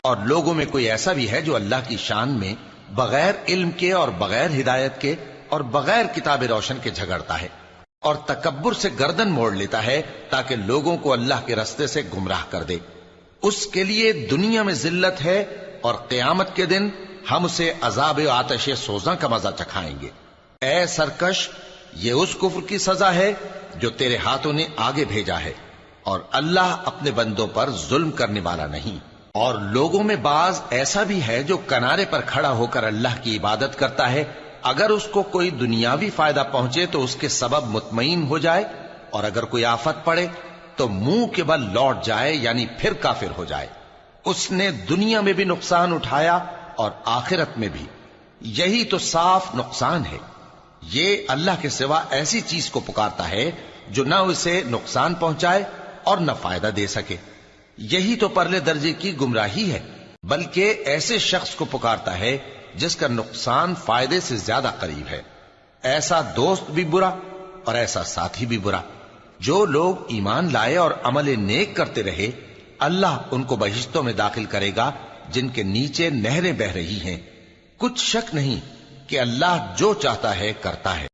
اور لوگوں میں کوئی ایسا بھی ہے جو اللہ کی شان میں بغیر علم کے اور بغیر ہدایت کے اور بغیر کتاب روشن کے جھگڑتا ہے اور تکبر سے گردن موڑ لیتا ہے تاکہ لوگوں کو اللہ کے رستے سے گمراہ کر دے. اس کے لیے دنیا میں ذلت ہے اور قیامت کے دن ہم اسے عذاب آتش سوزاں کا مزہ چکھائیں گے. اے سرکش، یہ اس کفر کی سزا ہے جو تیرے ہاتھوں نے آگے بھیجا ہے، اور اللہ اپنے بندوں پر ظلم کرنے والا نہیں. اور لوگوں میں بعض ایسا بھی ہے جو کنارے پر کھڑا ہو کر اللہ کی عبادت کرتا ہے، اگر اس کو کوئی دنیاوی فائدہ پہنچے تو اس کے سبب مطمئن ہو جائے، اور اگر کوئی آفت پڑے تو منہ کے بل لوٹ جائے، یعنی پھر کافر ہو جائے. اس نے دنیا میں بھی نقصان اٹھایا اور آخرت میں بھی. یہی تو صاف نقصان ہے. یہ اللہ کے سوا ایسی چیز کو پکارتا ہے جو نہ اسے نقصان پہنچائے اور نہ فائدہ دے سکے. یہی تو پرلے درجے کی گمراہی ہے. بلکہ ایسے شخص کو پکارتا ہے جس کا نقصان فائدے سے زیادہ قریب ہے. ایسا دوست بھی برا اور ایسا ساتھی بھی برا. جو لوگ ایمان لائے اور عمل نیک کرتے رہے، اللہ ان کو بہشتوں میں داخل کرے گا جن کے نیچے نہریں بہہ رہی ہیں. کچھ شک نہیں کہ اللہ جو چاہتا ہے کرتا ہے.